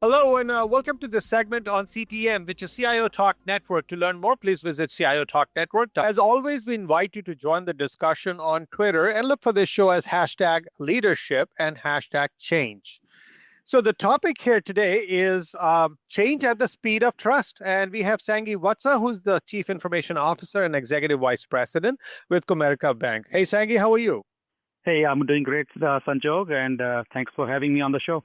Hello and welcome to this segment on CTN, which is CIO Talk Network. To learn more, please visit CIO Talk Network. As always, we invite you to join the discussion on Twitter and look for this show as hashtag leadership and hashtag change. So the topic here today is change at the speed of trust. And we have Sangy Vatsa, who's the Chief Information Officer and Executive Vice President with Comerica Bank. Hey, Sangy, how are you? Hey, I'm doing great, Sanjog, and thanks for having me on the show.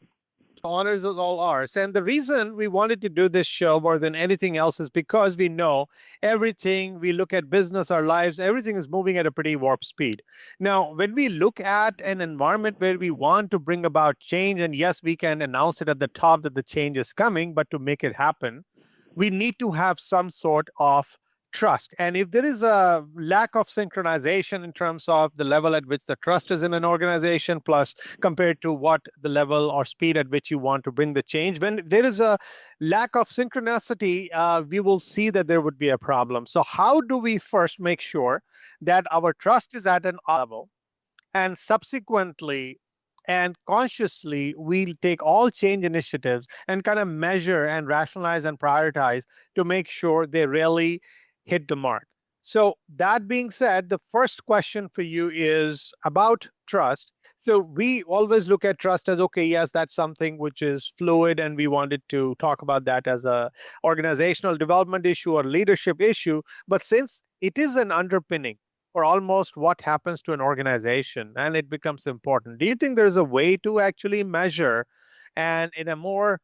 Honors is all ours. And the reason we wanted to do this show more than anything else is because we know everything, we look at business, our lives, everything is moving at a pretty warp speed. Now, when we look at an environment where we want to bring about change, and yes, we can announce it at the top that the change is coming, but to make it happen, we need to have some sort of trust. And if there is a lack of synchronization in terms of the level at which the trust is in an organization, plus compared to what the level or speed at which you want to bring the change, when there is a lack of synchronicity, we will see that there would be a problem. So, how do we first make sure that our trust is at an level? And subsequently and consciously, we'll take all change initiatives and kind of measure and rationalize and prioritize to make sure they really hit the mark. So, that being said, the first question for you is about trust. So, we always look at trust as okay, yes, that's something which is fluid, and we wanted to talk about that as a organizational development issue or leadership issue. But since it is an underpinning or almost what happens to an organization and it becomes important, do you think there's a way to actually measure and in a more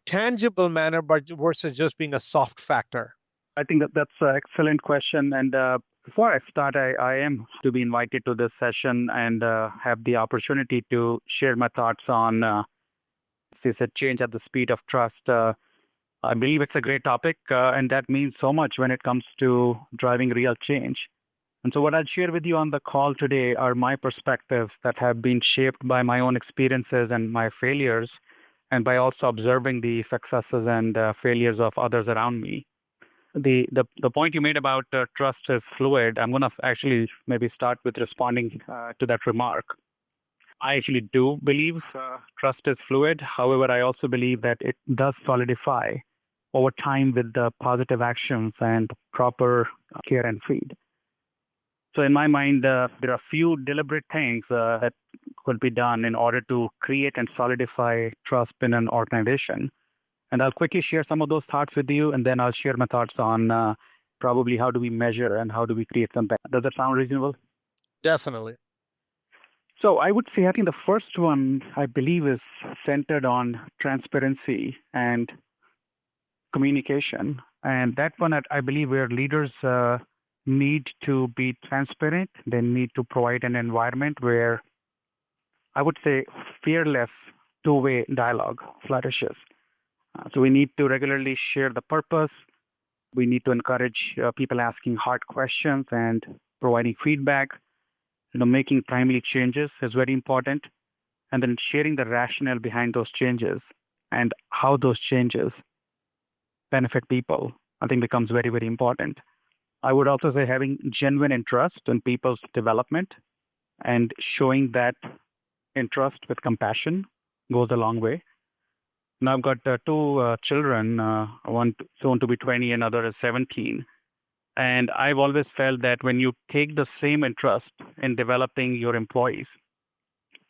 tangible manner, but versus just being a soft factor? I think that's an excellent question. And before I start, I am to be invited to this session and have the opportunity to share my thoughts on this change at the speed of trust. I believe it's a great topic, and that means so much when it comes to driving real change. And so, what I'll share with you on the call today are my perspectives that have been shaped by my own experiences and my failures, and by also observing the successes and failures of others around me. The point you made about trust is fluid. I'm going to actually maybe start with responding to that remark. I actually do believe trust is fluid. However, I also believe that it does solidify over time with the positive actions and proper care and feed. So, in my mind, there are a few deliberate things that could be done in order to create and solidify trust in an organization. And I'll quickly share some of those thoughts with you, and then I'll share my thoughts on probably how do we measure and how do we create them. Does that sound reasonable? Definitely. So I would say I think the first one I believe is centered on transparency and communication. And that one I believe where leaders need to be transparent. They need to provide an environment where I would say fearless two-way dialogue flourishes. So we need to regularly share the purpose. We need to encourage people asking hard questions and providing feedback. Making timely changes is very important. And then sharing the rationale behind those changes and how those changes benefit people, I think becomes very, very important. I would also say having genuine interest in people's development and showing that interest with compassion goes a long way. Now I've got two children, one soon to be 20, another is 17. And I've always felt that when you take the same interest in developing your employees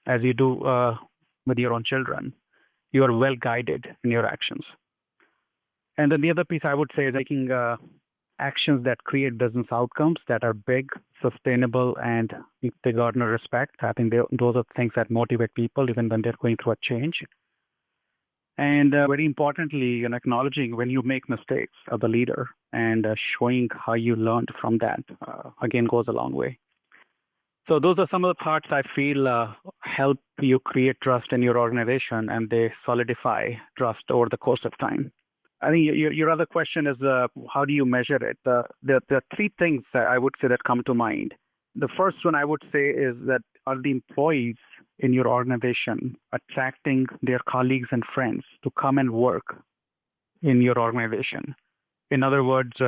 as you do with your own children, you are well guided in your actions. And then the other piece I would say is taking actions that create business outcomes that are big, sustainable, and they garner respect. I think those are things that motivate people even when they're going through a change. And very importantly, acknowledging when you make mistakes as a leader and showing how you learned from that, again, goes a long way. So those are some of the parts I feel help you create trust in your organization, and they solidify trust over the course of time. I think your other question is how do you measure it? The three things that I would say that come to mind. The first one I would say is that are the employees in your organization attracting their colleagues and friends to come and work in your organization? In other words,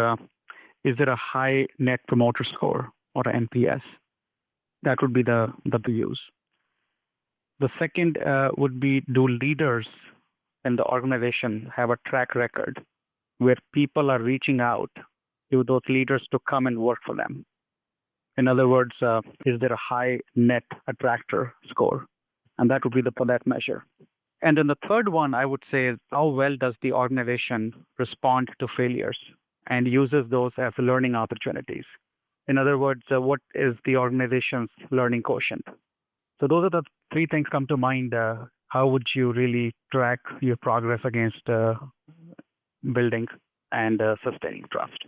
is there a high net promoter score or an NPS? That would be the use. The second would be, do leaders in the organization have a track record where people are reaching out to those leaders to come and work for them? In other words, is there a high net attractor score? And that would be for that measure. And then the third one, I would say, is how well does the organization respond to failures and uses those as learning opportunities? In other words, what is the organization's learning quotient? So those are the three things come to mind. How would you really track your progress against building and sustaining trust?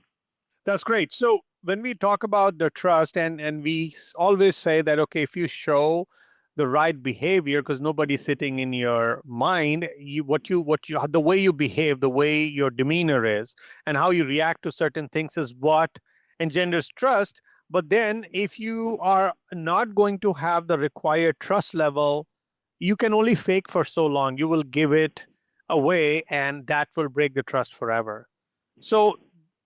That's great. So when we talk about the trust, and we always say that, okay, if you show the right behavior, because nobody's sitting in your mind, the way you behave, the way your demeanor is, and how you react to certain things is what engenders trust. But then if you are not going to have the required trust level, you can only fake for so long. You will give it away, and that will break the trust forever. So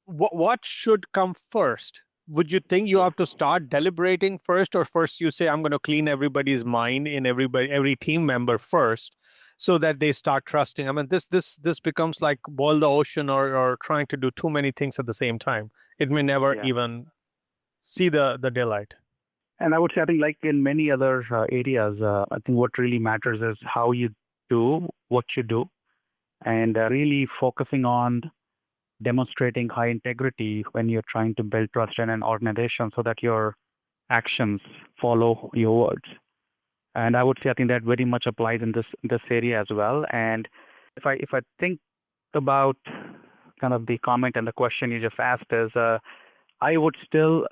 what should come first? Would you think you have to start deliberating first, or first you say, I'm going to clean everybody's mind in every team member first, so that they start trusting? I mean, this becomes like boil the ocean, or trying to do too many things at the same time. It may never even see the daylight. And I would say, I think, like in many other areas, I think what really matters is how you do what you do, and really focusing on demonstrating high integrity when you're trying to build trust in an organization so that your actions follow your words. And I would say, I think that very much applies in this area as well. And if I think about kind of the comment and the question you just asked, is I would still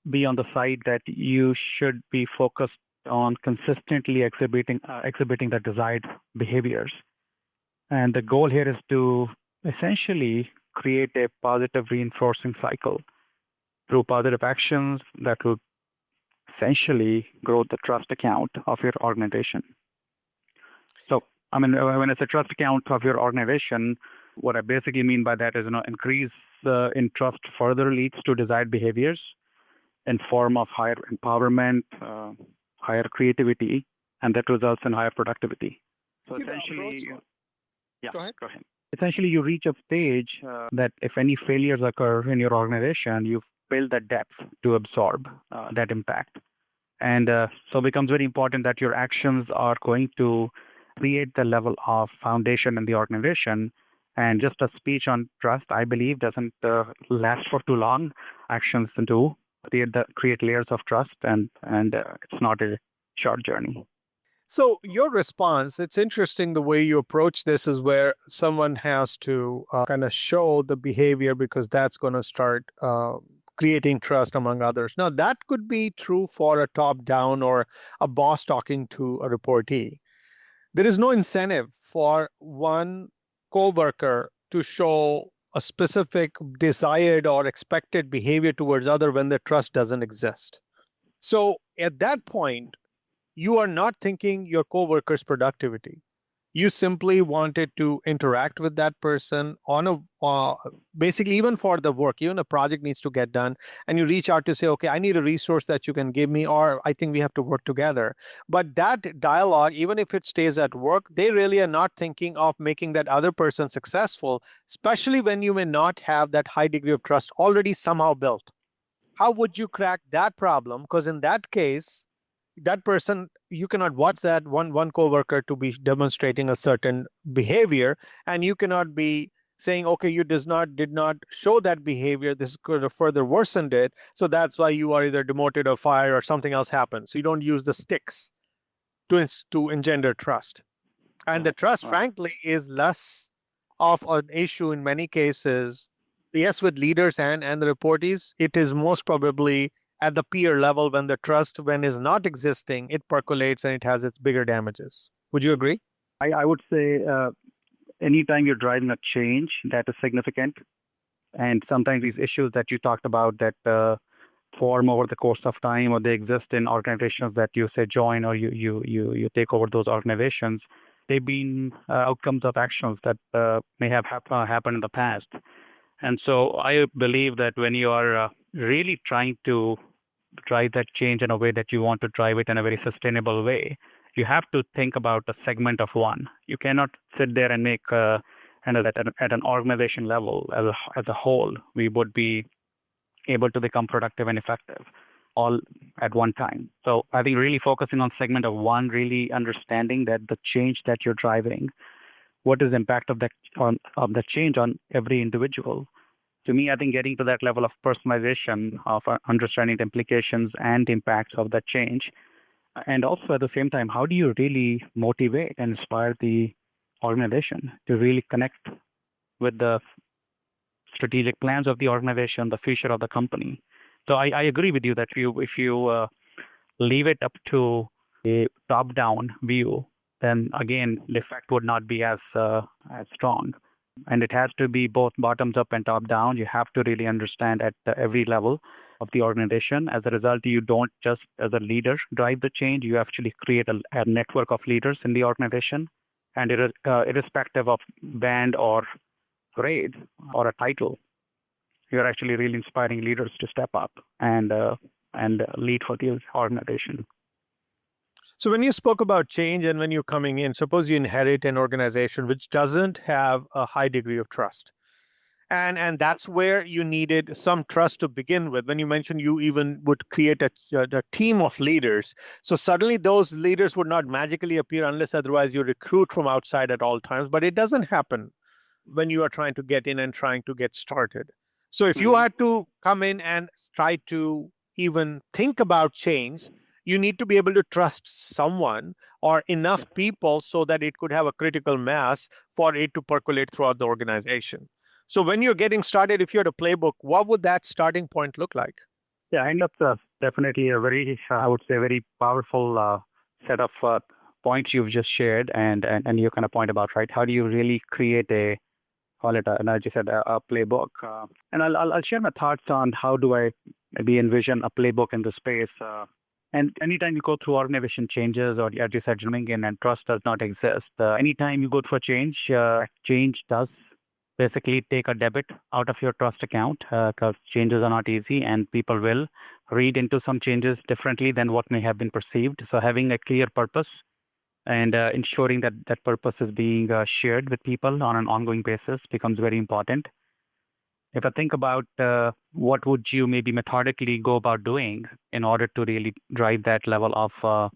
be on the side that you should be focused on consistently exhibiting the desired behaviors. And the goal here is to essentially create a positive reinforcing cycle through positive actions that will essentially grow the trust account of your organization. So, I mean, when it's a trust account of your organization, what I basically mean by that is, increase in trust further leads to desired behaviors in form of higher empowerment, higher creativity, and that results in higher productivity. So essentially, Go ahead. Go ahead. Essentially, you reach a stage that if any failures occur in your organization, you've built that depth to absorb that impact. And so it becomes very important that your actions are going to create the level of foundation in the organization. And just a speech on trust, I believe, doesn't last for too long. Actions do create layers of trust, and it's not a short journey. So your response, it's interesting the way you approach this, is where someone has to kind of show the behavior, because that's going to start creating trust among others. Now, that could be true for a top-down or a boss talking to a reportee. There is no incentive for one coworker to show a specific desired or expected behavior towards other when the trust doesn't exist. So at that point, you are not thinking your coworker's productivity. You simply wanted to interact with that person on basically, even for the work, even a project needs to get done, and you reach out to say, okay, I need a resource that you can give me, or I think we have to work together. But that dialogue, even if it stays at work, they really are not thinking of making that other person successful, especially when you may not have that high degree of trust already somehow built. How would you crack that problem? Because in that case, that person, you cannot watch that one coworker to be demonstrating a certain behavior, and you cannot be saying, okay, you did not show that behavior, this could have further worsened it, so that's why you are either demoted or fired or something else happens. So you don't use the sticks to engender trust. And the trust, frankly, is less of an issue in many cases. Yes, with leaders and the reportees, it is most probably at the peer level, when the trust, when is not existing, it percolates and it has its bigger damages. Would you agree? I would say anytime you're driving a change that is significant, and sometimes these issues that you talked about that form over the course of time, or they exist in organizations that you say join, or you take over those organizations, they've been outcomes of actions that may have happened in the past. And so I believe that when you are really trying to drive that change in a way that you want to drive it in a very sustainable way, you have to think about a segment of one. You cannot sit there and make and at an organization level as a whole, we would be able to become productive and effective all at one time. So I think really focusing on segment of one, really understanding that the change that you're driving, what is the impact of that on of the change on every individual. To me, I think getting to that level of personalization, of understanding the implications and impacts of that change, and also at the same time, how do you really motivate and inspire the organization to really connect with the strategic plans of the organization, the future of the company? So I agree with you that if you leave it up to a top-down view, then again the effect would not be as strong. And it has to be both bottoms up and top down. You have to really understand at every level of the organization. As a result, you don't just as a leader drive the change. You actually create a network of leaders in the organization, and irrespective of band or grade or a title, you're actually really inspiring leaders to step up and lead for the organization. So when you spoke about change and when you're coming in, suppose you inherit an organization which doesn't have a high degree of trust. And that's where you needed some trust to begin with. When you mentioned you even would create a team of leaders. So suddenly those leaders would not magically appear unless otherwise you recruit from outside at all times. But it doesn't happen when you are trying to get in and trying to get started. So if you had to come in and try to even think about change, you need to be able to trust someone or enough people so that it could have a critical mass for it to percolate throughout the organization. So when you're getting started, if you had a playbook, what would that starting point look like? Yeah, I think that's definitely a very, I would say, very powerful set of points you've just shared, and you kind of point about, right? How do you really create a, call it, and as you said, a playbook? And I'll share my thoughts on how do I maybe envision a playbook in the space. And anytime you go through organization changes, or as you said, zooming in and trust does not exist. Anytime you go through a change, change does basically take a debit out of your trust account, because changes are not easy and people will read into some changes differently than what may have been perceived. So having a clear purpose and ensuring that that purpose is being shared with people on an ongoing basis becomes very important. If I think about what would you maybe methodically go about doing in order to really drive that level of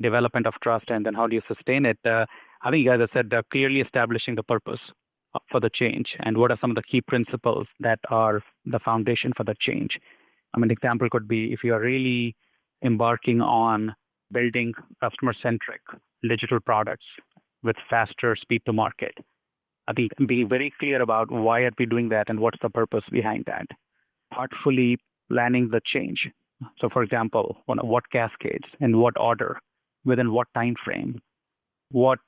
development of trust, and then how do you sustain it? I think, as I said, clearly establishing the purpose for the change and what are some of the key principles that are the foundation for the change. I mean, an example could be if you are really embarking on building customer-centric digital products with faster speed to market. I think being very clear about why are we doing that and what's the purpose behind that. Thoughtfully planning the change. So, for example, what cascades, in what order, within what time frame, what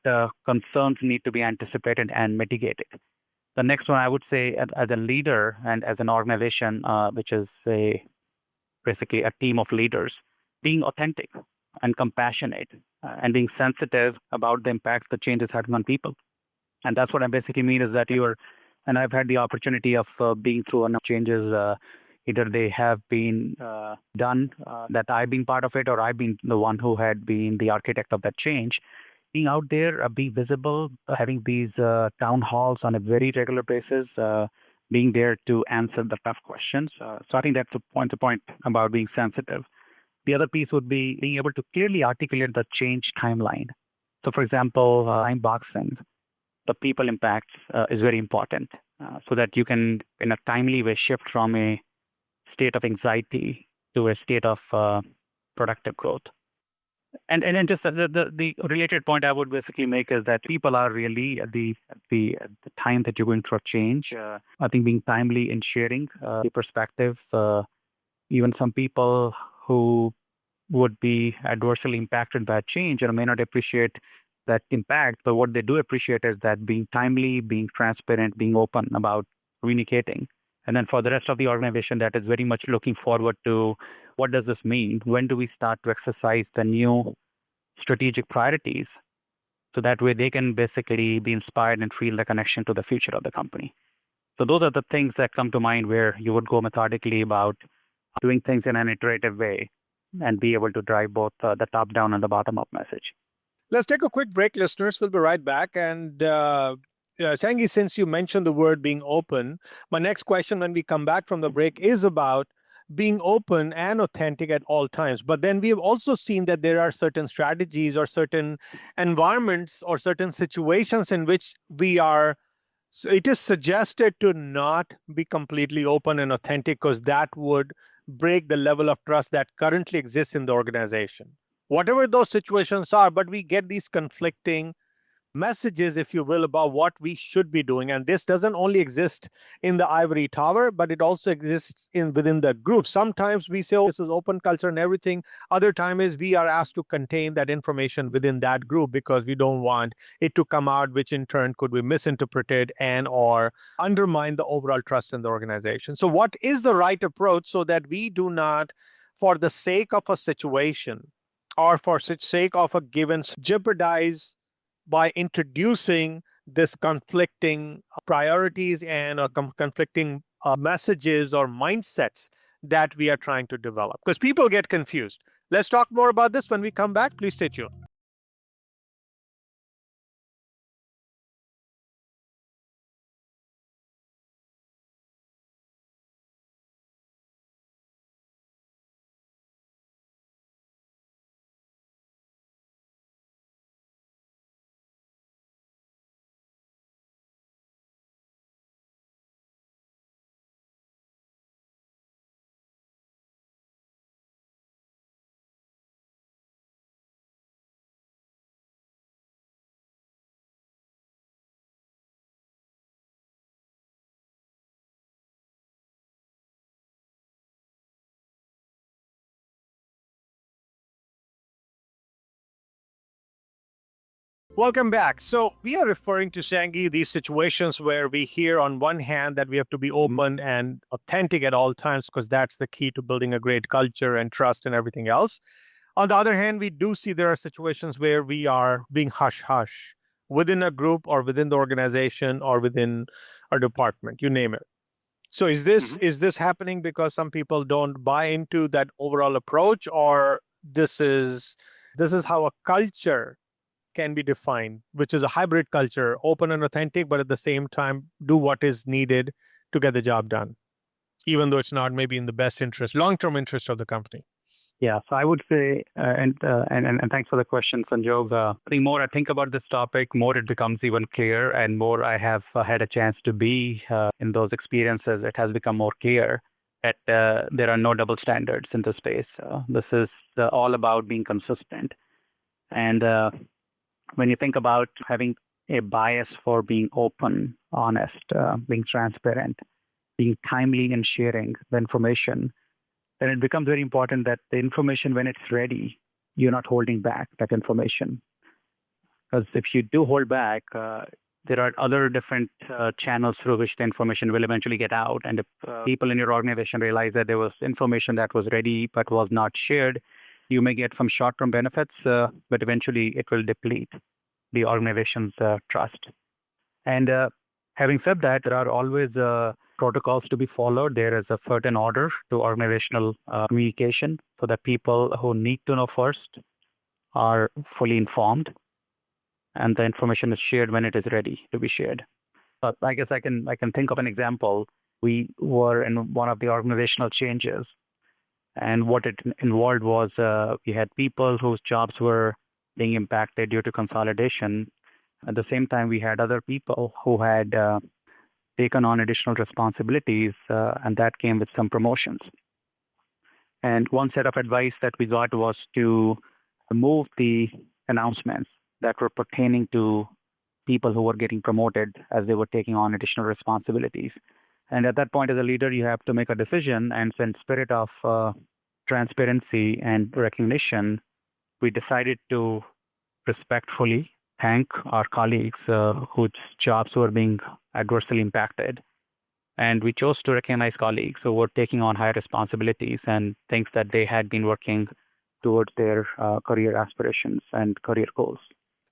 concerns need to be anticipated and mitigated. The next one, I would say, as a leader and as an organization, which is basically a team of leaders, being authentic and compassionate and being sensitive about the impacts the change is having on people. And that's what I basically mean is that and I've had the opportunity of being through enough changes. Either they have been done, that I've been part of it, or I've been the one who had been the architect of that change. Being out there, be visible, having these town halls on a very regular basis, being there to answer the tough questions. So I think that's the point about being sensitive. The other piece would be being able to clearly articulate the change timeline. So, for example, time boxing, the people impact is very important, so that you can, in a timely way, shift from a state of anxiety to a state of productive growth. And then just the related point I would basically make is that people are really at the time that you're going through a change. I think being timely in sharing the perspective, even some people who would be adversely impacted by change and may not appreciate that impact, but what they do appreciate is that being timely, being transparent, being open about communicating. And then for the rest of the organization, that is very much looking forward to what does this mean? When do we start to exercise the new strategic priorities? So that way they can basically be inspired and feel the connection to the future of the company. So those are the things that come to mind where you would go methodically about doing things in an iterative way and be able to drive both the top down and the bottom up message. Let's take a quick break, listeners. We'll be right back. And Sangy, since you mentioned the word being open, my next question when we come back from the break is about being open and authentic at all times. But then we have also seen that there are certain strategies or certain environments or certain situations in which we are. So it is suggested to not be completely open and authentic because that would break the level of trust that currently exists in the organization. Whatever those situations are, but we get these conflicting messages, if you will, about what we should be doing. And this doesn't only exist in the ivory tower, but it also exists in within the group. Sometimes we say, oh, this is open culture and everything. Other time is we are asked to contain that information within that group because we don't want it to come out, which in turn could be misinterpreted and or undermine the overall trust in the organization. So what is the right approach so that we do not, for the sake of a situation or for such sake of a given, jeopardize by introducing this conflicting priorities and conflicting messages or mindsets that we are trying to develop because people get confused. Let's talk more about this when we come back. Please stay tuned. Welcome back. So we are referring to, Sangi, these situations where we hear on one hand that we have to be open and authentic at all times because that's the key to building a great culture and trust and everything else. On the other hand, we do see there are situations where we are being hush-hush within a group or within the organization or within a department, you name it. So is this happening because some people don't buy into that overall approach, or this is how a culture can be defined, which is a hybrid culture, open and authentic, but at the same time do what is needed to get the job done, even though it's not maybe in the best interest, long-term interest of the company. Yeah, so I would say, and thanks for the question, Sanjog. The more I think about this topic, more it becomes even clear, and more I have had a chance to be in those experiences, it has become more clear that there are no double standards in the space. This is all about being consistent. And when you think about having a bias for being open, honest, being transparent, being timely in sharing the information, then it becomes very important that the information, when it's ready, you're not holding back that information. Because if you do hold back, there are other different channels through which the information will eventually get out. And if people in your organization realize that there was information that was ready but was not shared, you may get some short-term benefits, but eventually it will deplete the organization's trust. And having said that, there are always protocols to be followed. There is a certain order to organizational communication so that people who need to know first are fully informed, and the information is shared when it is ready to be shared. I guess I can think of an example. We were in one of the organizational changes, and what it involved was we had people whose jobs were being impacted due to consolidation. At the same time, we had other people who had taken on additional responsibilities, and that came with some promotions. And one set of advice that we got was to remove the announcements that were pertaining to people who were getting promoted as they were taking on additional responsibilities. And at that point, as a leader, you have to make a decision. And in spirit of transparency and recognition, we decided to respectfully thank our colleagues whose jobs were being adversely impacted. And we chose to recognize colleagues who were taking on higher responsibilities and things that they had been working towards their career aspirations and career goals.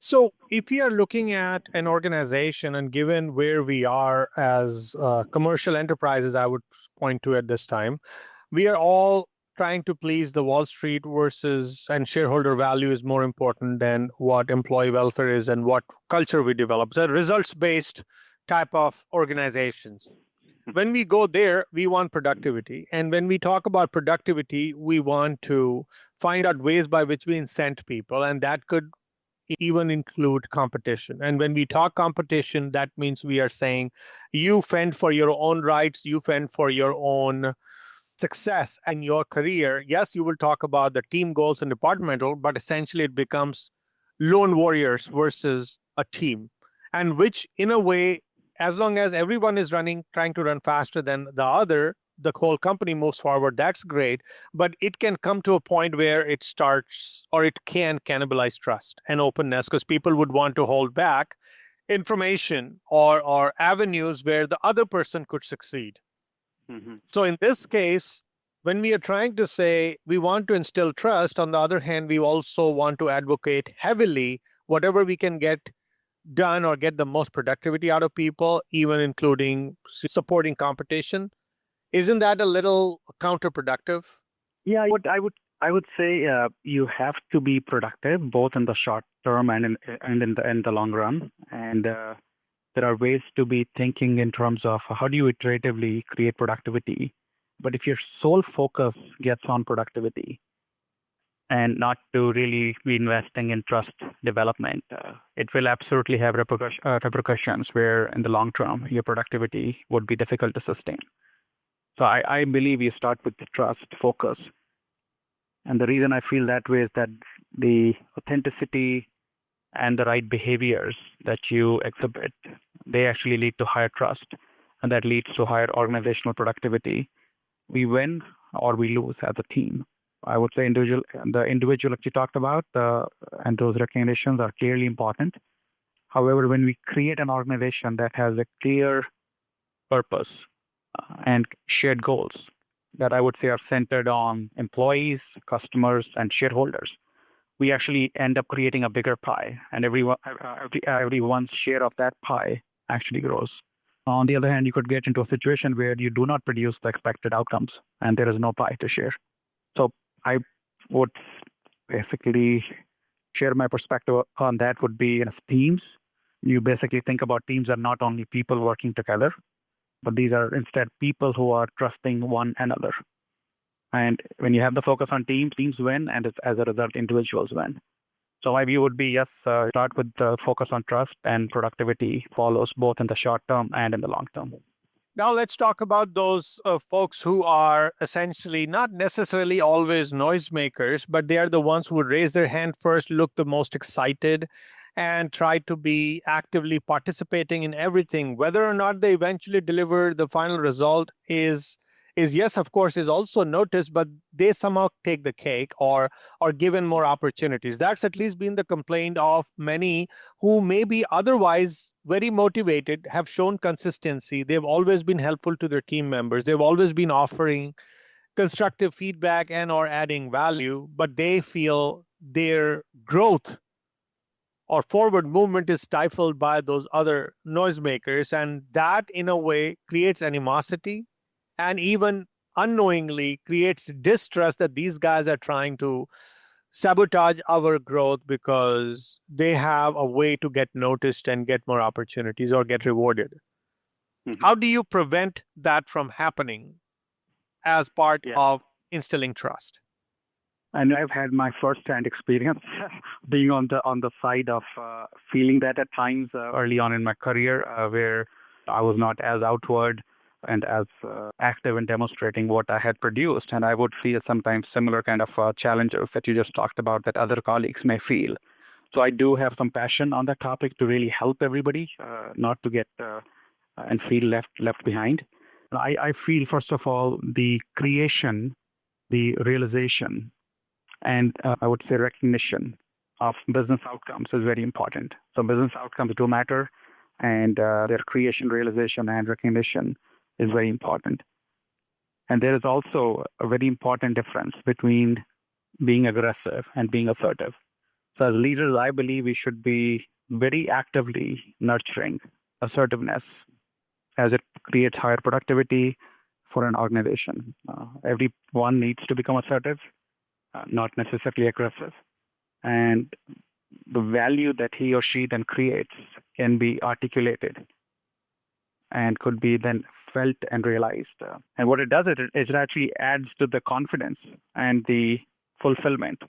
So, if we are looking at an organization and given where we are as commercial enterprises, I would point to at this time, we are all trying to please the Wall Street versus and shareholder value is more important than what employee welfare is and what culture we develop. So results based type of organizations. When we go there, we want productivity. And when we talk about productivity, we want to find out ways by which we incent people. And that could even include competition. And when we talk competition, that means we are saying you fend for your own rights, you fend for your own success and your career. Yes, you will talk about the team goals and departmental, but essentially it becomes lone warriors versus a team. And which, in a way, as long as everyone is running, trying to run faster than the other, the whole company moves forward. That's great. But it can come to a point where it starts or it can cannibalize trust and openness because people would want to hold back information or avenues where the other person could succeed. So in this case, when we are trying to say we want to instill trust, on the other hand, we also want to advocate heavily whatever we can get done or get the most productivity out of people, even including supporting competition. Isn't that a little counterproductive? Yeah, I would say you have to be productive both in the short term and in the long run. And there are ways to be thinking in terms of how do you iteratively create productivity. But if your sole focus gets on productivity and not to really be investing in trust development, it will absolutely have repercussions where in the long term your productivity would be difficult to sustain. So I believe you start with the trust focus. And the reason I feel that way is that the authenticity and the right behaviors that you exhibit, they actually lead to higher trust, and that leads to higher organizational productivity. We win or we lose as a team. I would say the individual that you talked about, and those recognitions are clearly important. However, when we create an organization that has a clear purpose and shared goals that I would say are centered on employees, customers, and shareholders, we actually end up creating a bigger pie, and everyone's share of that pie actually grows. On the other hand, you could get into a situation where you do not produce the expected outcomes, and there is no pie to share. So I would basically share my perspective on that would be in teams. You basically think about teams are not only people working together, but these are instead people who are trusting one another. And when you have the focus on teams win, and as a result, individuals win. So my view would be yes, start with the focus on trust, and productivity follows both in the short term and in the long term. Now, let's talk about those folks who are essentially not necessarily always noisemakers, but they are the ones who would raise their hand first, look the most excited, and try to be actively participating in everything. Whether or not they eventually deliver the final result is yes, of course, is also noticed, but they somehow take the cake or are given more opportunities. That's at least been the complaint of many who may be otherwise very motivated, have shown consistency. They've always been helpful to their team members. They've always been offering constructive feedback and or adding value, but they feel their growth or forward movement is stifled by those other noisemakers. And that, in a way, creates animosity and even unknowingly creates distrust that these guys are trying to sabotage our growth because they have a way to get noticed and get more opportunities or get rewarded. How do you prevent that from happening as part of instilling trust? And I've had my first-hand experience being on the side of feeling that at times early on in my career, where I was not as outward and as active in demonstrating what I had produced, and I would feel sometimes similar kind of challenges that you just talked about that other colleagues may feel. So I do have some passion on that topic to really help everybody, not to get and feel left behind. I feel first of all the creation, the realization, and I would say recognition of business outcomes is very important. So business outcomes do matter, and their creation, realization, and recognition is very important. And there is also a very important difference between being aggressive and being assertive. So as leaders, I believe we should be very actively nurturing assertiveness as it creates higher productivity, for an organization. Everyone needs to become assertive, not necessarily aggressive. And the value that he or she then creates can be articulated and could be then felt and realized. And what it does is it actually adds to the confidence and the fulfillment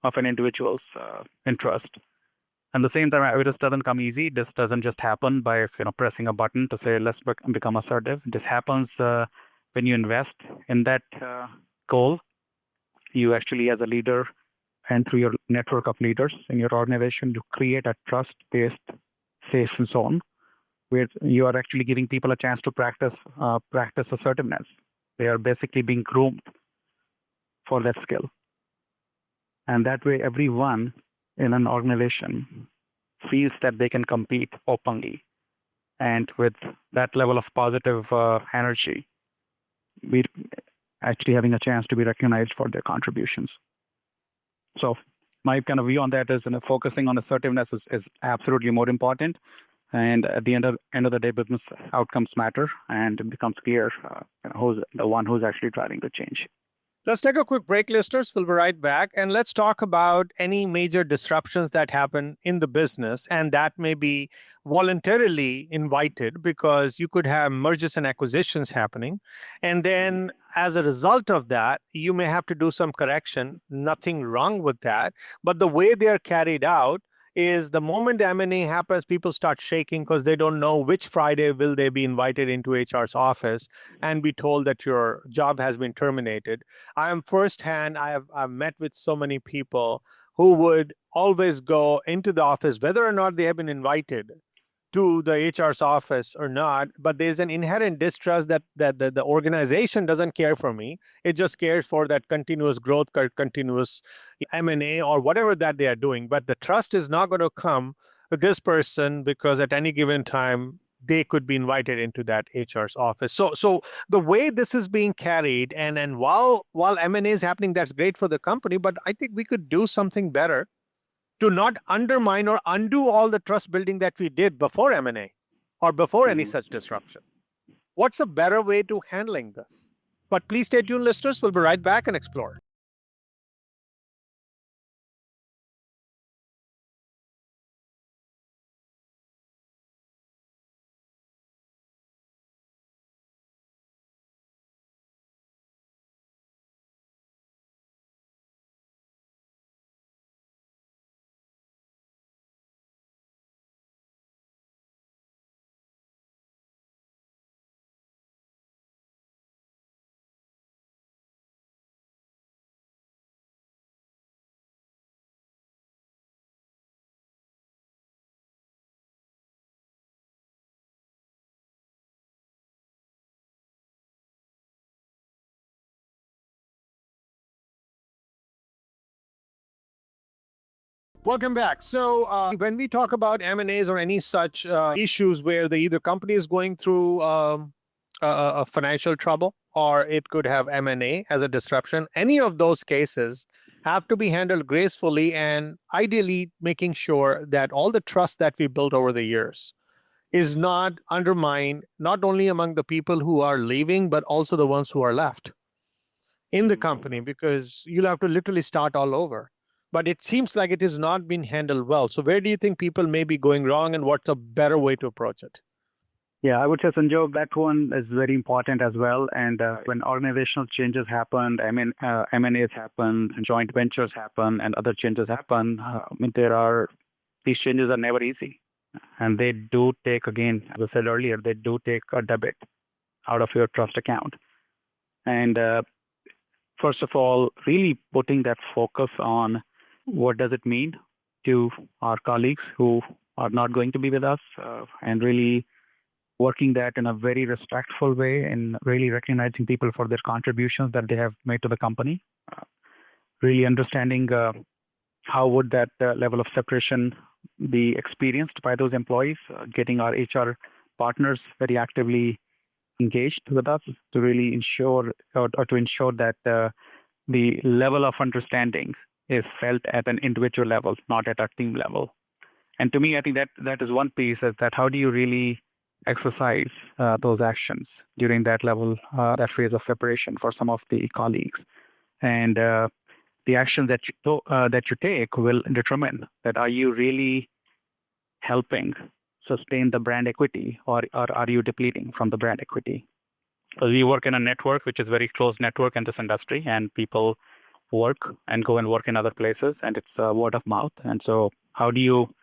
of an individual's interest. At the same time, it just doesn't come easy. This doesn't just happen by pressing a button to say let's become assertive. This happens when you invest in that goal. You actually, as a leader, and through your network of leaders in your organization, you create a trust-based space and so on, where you are actually giving people a chance to practice assertiveness. They are basically being groomed for that skill, and that way, everyone in an organization feels that they can compete openly, and with that level of positive energy, we actually having a chance to be recognized for their contributions. So my kind of view on that is, focusing on assertiveness is absolutely more important. And at the end of the day, business outcomes matter, and it becomes clear who's the one who's actually driving the change. Let's take a quick break, listeners. We'll be right back. And let's talk about any major disruptions that happen in the business. And that may be voluntarily invited because you could have mergers and acquisitions happening. And then as a result of that, you may have to do some correction. Nothing wrong with that. But the way they are carried out is the moment M&A happens, people start shaking because they don't know which Friday will they be invited into HR's office and be told that your job has been terminated. I am firsthand, I've met with so many people who would always go into the office, whether or not they have been invited to the HR's office or not, but there's an inherent distrust that the organization doesn't care for me. It just cares for that continuous growth, continuous M&A or whatever that they are doing. But the trust is not going to come with this person because at any given time, they could be invited into that HR's office. So the way this is being carried, and while M&A is happening, that's great for the company, but I think we could do something better to not undermine or undo all the trust building that we did before M&A or before any such disruption. What's a better way to handling this? But please stay tuned, listeners. We'll be right back and explore. Welcome back. So when we talk about M&As or any such issues where the either company is going through a financial trouble or it could have M&A as a disruption, any of those cases have to be handled gracefully and ideally making sure that all the trust that we built over the years is not undermined, not only among the people who are leaving, but also the ones who are left in the company, because you'll have to literally start all over. But it seems like it has not been handled well. So where do you think people may be going wrong and what's a better way to approach it? Yeah, I would say, Sanjog, that one is very important as well. And when organizational changes happen, M&As happen, joint ventures happen, and other changes happen, these changes are never easy. And they do take, again, as I said earlier, they do take a debit out of your trust account. And first of all, really putting that focus on what does it mean to our colleagues who are not going to be with us, and really working that in a very respectful way and really recognizing people for their contributions that they have made to the company. Really understanding how would that level of separation be experienced by those employees, getting our HR partners very actively engaged with us to really ensure or to ensure that the level of understandings is felt at an individual level, not at a team level. And to me, I think that is one piece, is that how do you really exercise those actions during that level, that phase of separation for some of the colleagues. And the action that you take will determine that are you really helping sustain the brand equity, or are you depleting from the brand equity? Because we work in a network which is very close network in this industry, and people work and go and work in other places, and it's word of mouth. And so how do you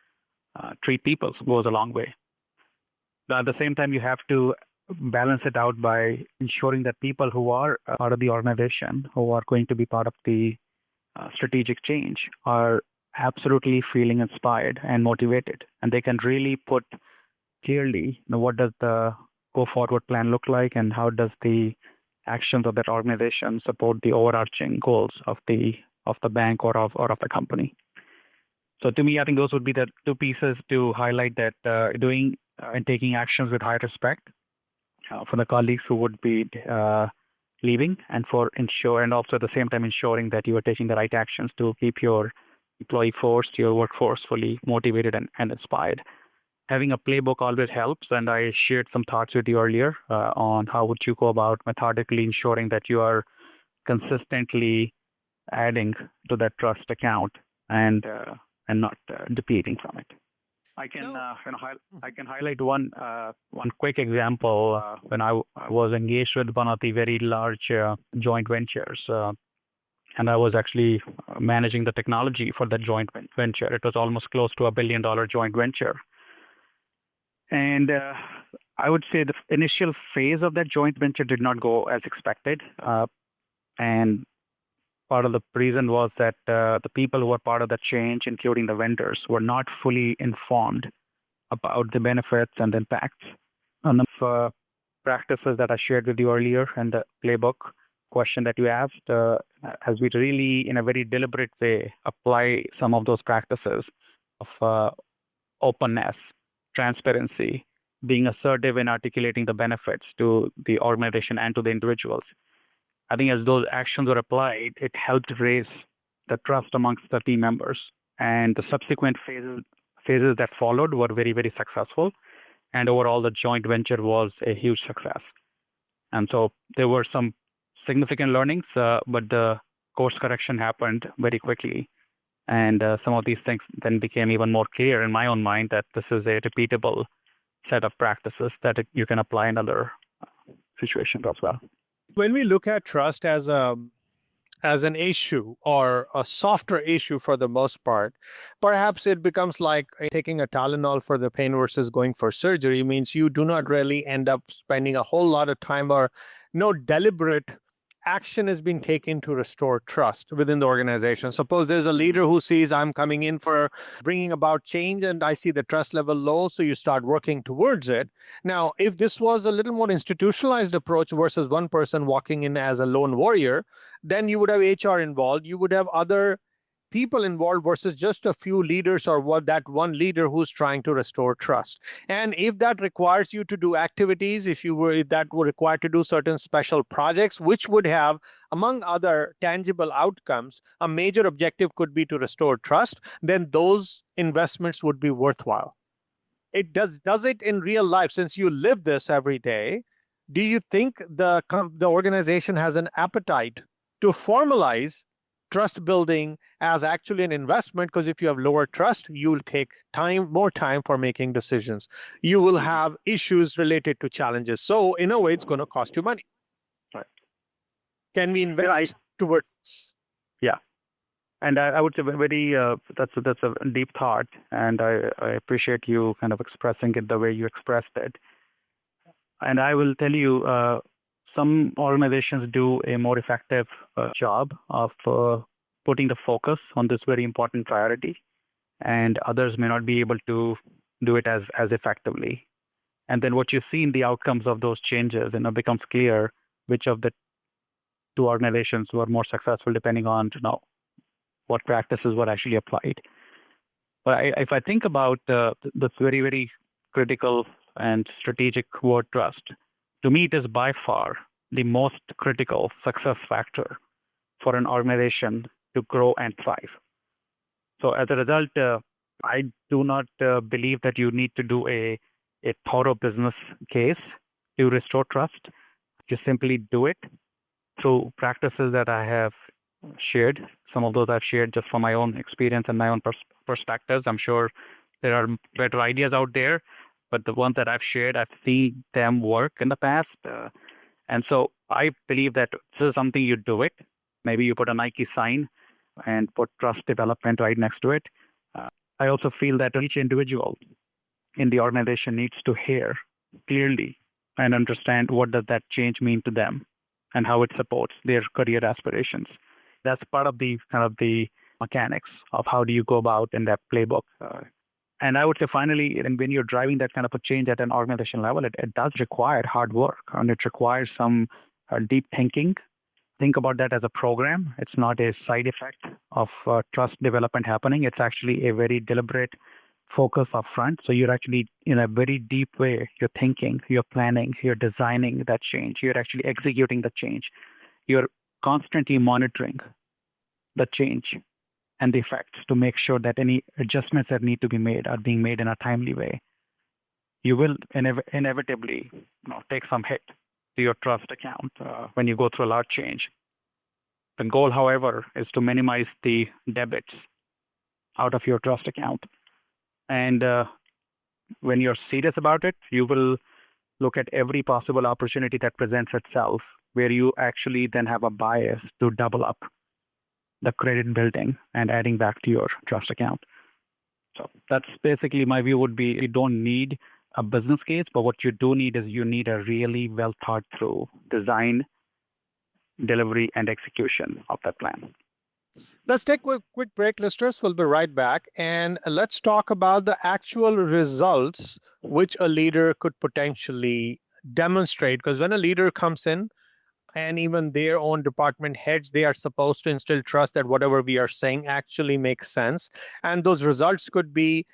treat people goes a long way. At the same time, you have to balance it out by ensuring that people who are part of the organization, who are going to be part of the strategic change, are absolutely feeling inspired and motivated, and they can really put clearly, what does the go forward plan look like, and how does the actions of that organization support the overarching goals of the bank or of the company. So to me, I think those would be the two pieces to highlight that doing and taking actions with high respect for the colleagues who would be leaving, and also at the same time ensuring that you are taking the right actions to keep your employee force, your workforce fully motivated and inspired. Having a playbook always helps, and I shared some thoughts with you earlier on how would you go about methodically ensuring that you are consistently adding to that trust account and not depleting from it. I can I can highlight one quick example when I was engaged with one of the very large joint ventures. And I was actually managing the technology for that joint venture. It was almost close to $1 billion joint venture. And I would say the initial phase of that joint venture did not go as expected. And part of the reason was that the people who were part of the change, including the vendors, were not fully informed about the benefits and the impacts. And the practices that I shared with you earlier and the playbook question that you asked, as we really, in a very deliberate way, apply some of those practices of openness, transparency, being assertive in articulating the benefits to the organization and to the individuals. I think as those actions were applied, it helped raise the trust amongst the team members. And the subsequent phases that followed were very, very successful. And overall, the joint venture was a huge success. And so there were some significant learnings, but the course correction happened very quickly. And some of these things then became even more clear in my own mind that this is a repeatable set of practices that you can apply in other situations as well. When we look at trust as an issue or a softer issue for the most part, perhaps it becomes like taking a Tylenol for the pain versus going for surgery. Means you do not really end up spending a whole lot of time, or no deliberate action is being taken to restore trust within the organization. Suppose there's a leader who sees I'm coming in for bringing about change and I see the trust level low, so you start working towards it. Now, if this was a little more institutionalized approach versus one person walking in as a lone warrior, then you would have HR involved, you would have other people involved versus just a few leaders or that one leader who's trying to restore trust. And if that requires you to do activities, if that were required to do certain special projects, which would have, among other tangible outcomes, a major objective could be to restore trust, then those investments would be worthwhile. It does it in real life, since you live this every day. Do you think the organization has an appetite to formalize trust building as actually an investment? Because if you have lower trust, you will take more time for making decisions. You will have issues related to challenges. So in a way, it's going to cost you money. Right. Can we invest towards? Yeah. And I would say that's a deep thought, and I appreciate you kind of expressing it the way you expressed it. And I will tell you, some organizations do a more effective job of putting the focus on this very important priority, and others may not be able to do it as effectively. And then what you see in the outcomes of those changes, becomes clear which of the two organizations were more successful depending on what practices were actually applied. But if I think about the very, very critical and strategic word trust, to me, it is by far the most critical success factor for an organization to grow and thrive. So as a result, I do not believe that you need to do a a thorough business case to restore trust. Just simply do it through practices that I have shared. Some of those I've shared just from my own experience and my own perspectives. I'm sure there are better ideas out there, but the ones that I've shared, I've seen them work in the past. And so I believe that this is something you do it. Maybe you put a Nike sign and put trust development right next to it. I also feel that each individual in the organization needs to hear clearly and understand what does that change mean to them and how it supports their career aspirations. That's part of the kind of the mechanics of how do you go about in that playbook. And I would say finally, and when you're driving that kind of a change at an organization level, it does require hard work and it requires some deep thinking. Think about that as a program. It's not a side effect of trust development happening. It's actually a very deliberate focus upfront. So you're actually, in a very deep way, you're thinking, you're planning, you're designing that change, you're actually executing the change. You're constantly monitoring the change and the effects to make sure that any adjustments that need to be made are being made in a timely way. You will inevitably take some hit to your trust account when you go through a large change. The goal, however, is to minimize the debits out of your trust account. And when you're serious about it, you will look at every possible opportunity that presents itself where you actually then have a bias to double up the credit building and adding back to your trust account. So that's basically my view would be you don't need a business case, but what you do need is you need a really well thought through design, delivery, and execution of that plan. Let's take a quick break, listeners. We'll be right back. And let's talk about the actual results which a leader could potentially demonstrate. Because when a leader comes in, and even their own department heads, they are supposed to instill trust that whatever we are saying actually makes sense. And those results could be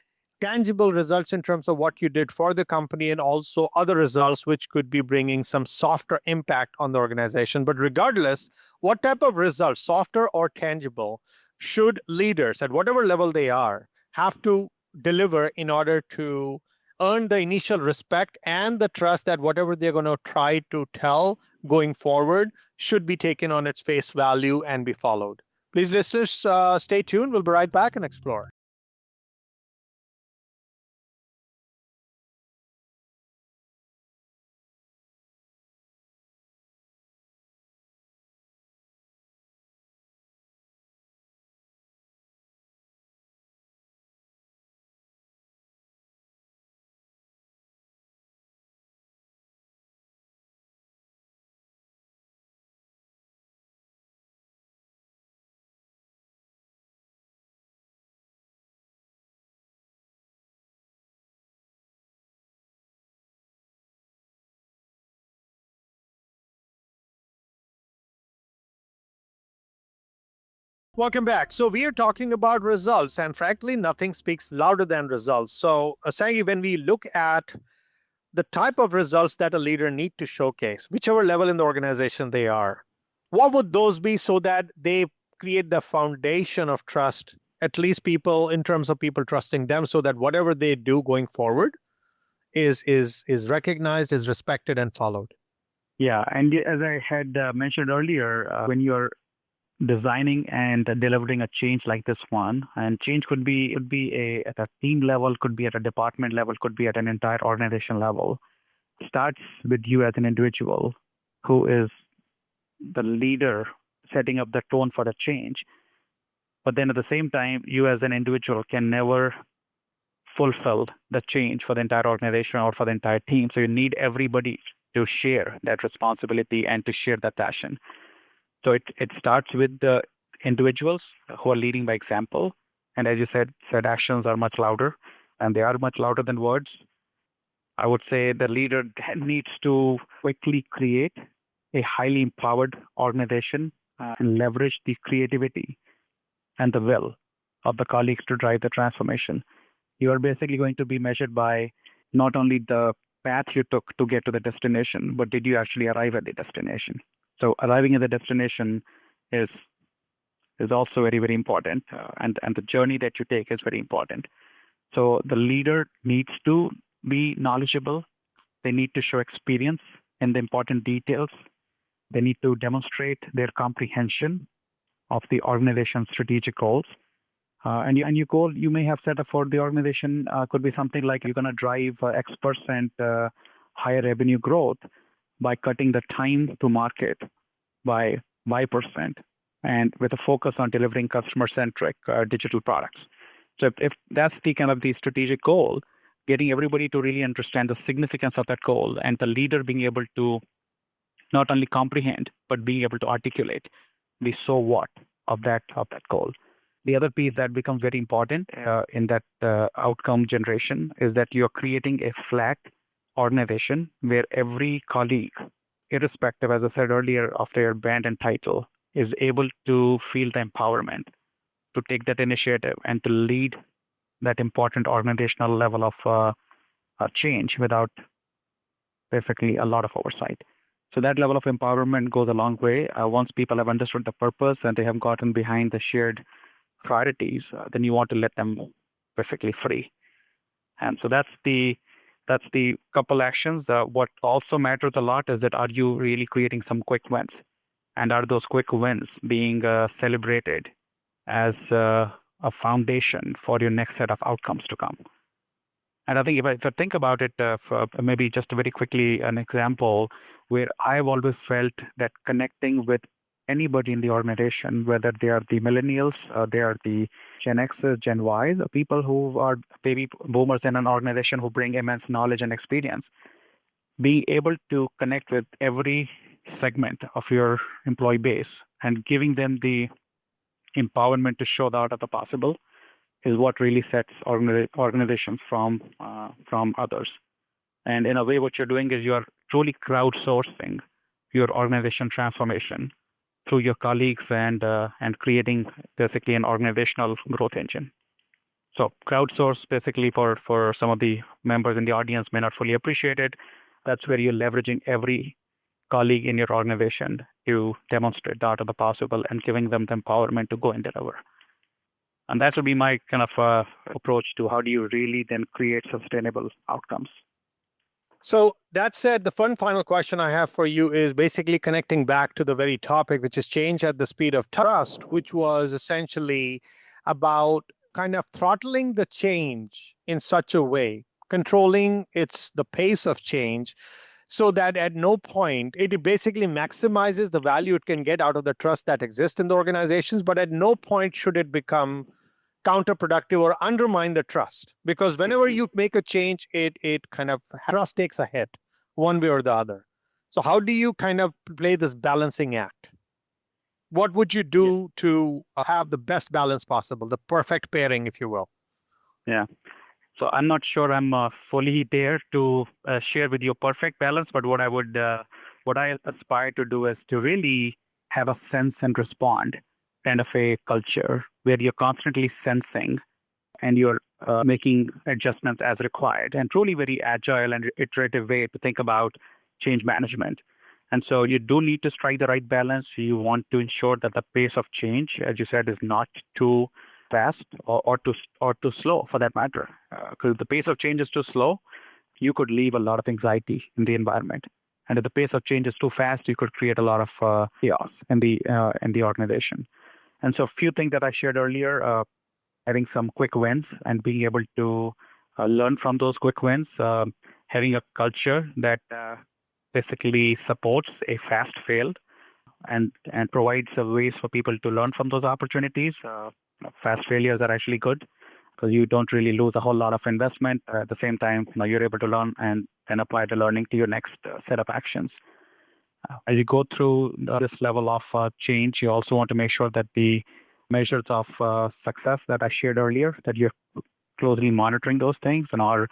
tangible results in terms of what you did for the company, and also other results which could be bringing some softer impact on the organization. But regardless, what type of results, softer or tangible, should leaders at whatever level they are have to deliver in order to earn the initial respect and the trust that whatever they're going to try to tell going forward should be taken on its face value and be followed? Please, listeners, stay tuned. We'll be right back and explore. Welcome back. So we are talking about results, and frankly, nothing speaks louder than results. So, Sangy, when we look at the type of results that a leader need to showcase, whichever level in the organization they are, what would those be so that they create the foundation of trust, at least people in terms of people trusting them, so that whatever they do going forward is recognized, is respected, and followed? Yeah, and as I had mentioned earlier, when you're designing and delivering a change like this one, and change could be at a team level, could be at a department level, could be at an entire organization level, starts with you as an individual who is the leader setting up the tone for the change. But then at the same time, you as an individual can never fulfill the change for the entire organization or for the entire team. So you need everybody to share that responsibility and to share that passion. So it starts with the individuals who are leading by example. And as you said actions are much louder, and they are much louder than words. I would say the leader then needs to quickly create a highly empowered organization and leverage the creativity and the will of the colleagues to drive the transformation. You are basically going to be measured by not only the path you took to get to the destination, but did you actually arrive at the destination? So arriving at the destination is also very, very important, and the journey that you take is very important. So the leader needs to be knowledgeable. They need to show experience in the important details. They need to demonstrate their comprehension of the organization's strategic goals. And your goal you may have set up for the organization could be something like you're going to drive X% higher revenue growth by cutting the time to market by Y%, and with a focus on delivering customer-centric digital products. So if that's the kind of the strategic goal, getting everybody to really understand the significance of that goal and the leader being able to not only comprehend, but being able to articulate the so what of that goal. The other piece that becomes very important in that outcome generation is that you're creating a flat organization where every colleague, irrespective, as I said earlier, of their band and title, is able to feel the empowerment to take that initiative and to lead that important organizational level of change without basically a lot of oversight. So that level of empowerment goes a long way. Once people have understood the purpose and they have gotten behind the shared priorities, then you want to let them perfectly free. And so that's the couple actions. What also matters a lot is that are you really creating some quick wins, and are those quick wins being celebrated as a foundation for your next set of outcomes to come. And I think if I think about it, for maybe just very quickly, an example where I've always felt that connecting with anybody in the organization, whether they are the millennials, they are the Gen Xers, Gen Ys, the people who are baby boomers in an organization who bring immense knowledge and experience, being able to connect with every segment of your employee base and giving them the empowerment to show the art of the possible is what really sets organizations from others. And in a way, what you're doing is you're truly crowdsourcing your organization transformation through your colleagues and creating basically an organizational growth engine. So crowdsource, basically, for some of the members in the audience may not fully appreciate it. That's where you're leveraging every colleague in your organization to demonstrate the art of the possible and giving them the empowerment to go and deliver. And that will be my kind of approach to how do you really then create sustainable outcomes. So that said, the fun final question I have for you is basically connecting back to the very topic, which is change at the speed of trust, which was essentially about kind of throttling the change in such a way, controlling the pace of change, so that at no point it basically maximizes the value it can get out of the trust that exists in the organizations, but at no point should it become counterproductive or undermine the trust, because whenever you make a change, it kind of trust takes a hit one way or the other. So how do you kind of play this balancing act? What would you do to have the best balance possible, the perfect pairing, if you will? Yeah. So I'm not sure I'm fully there to share with you perfect balance, but what I aspire to do is to really have a sense and respond kind of a culture where you're constantly sensing and you're making adjustments as required, and truly very agile and iterative way to think about change management. And so you do need to strike the right balance. You want to ensure that the pace of change, as you said, is not too fast or too slow for that matter. Because if the pace of change is too slow, you could leave a lot of anxiety in the environment. And if the pace of change is too fast, you could create a lot of chaos in the organization. And so a few things that I shared earlier, having some quick wins and being able to learn from those quick wins, having a culture that basically supports a fast fail and provides ways for people to learn from those opportunities. Fast failures are actually good because you don't really lose a whole lot of investment. At the same time, you're able to learn and apply the learning to your next set of actions. As you go through this level of change, you also want to make sure that the measures of success that I shared earlier, that you're closely monitoring those things. And are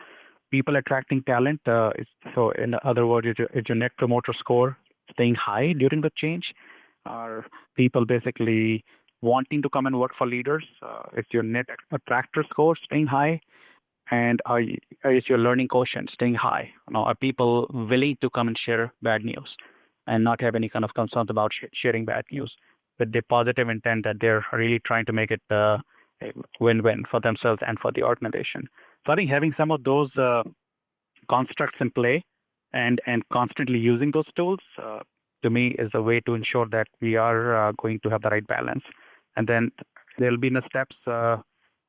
people attracting talent? So in other words, is your net promoter score staying high during the change? Are people basically wanting to come and work for leaders? Is your net attractor score staying high? And is your learning quotient staying high? Are people willing to come and share bad news and not have any kind of concerns about sharing bad news with the positive intent that they're really trying to make it a win-win for themselves and for the organization? So I think having some of those constructs in play and constantly using those tools, to me, is the way to ensure that we are going to have the right balance. And then there'll be missteps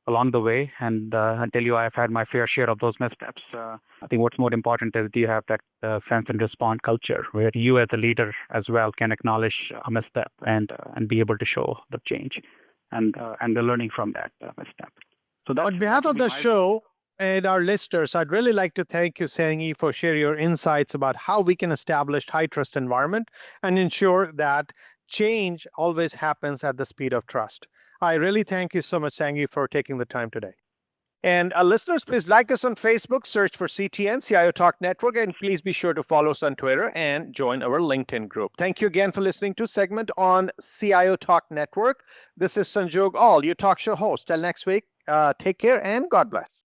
along the way. And I tell you, I've had my fair share of those missteps. I think what's more important is, do you have that sense and respond culture where you as the leader as well can acknowledge a misstep and be able to show the change and the learning from that misstep. So On behalf of the show and our listeners, I'd really like to thank you, Sangy, for sharing your insights about how we can establish high trust environment and ensure that change always happens at the speed of trust. I really thank you so much, Sangy, for taking the time today. And listeners, please like us on Facebook, search for CTN, CIO Talk Network, and please be sure to follow us on Twitter and join our LinkedIn group. Thank you again for listening to segment on CIO Talk Network. This is Sanjog Aul, your talk show host. Till next week, take care and God bless.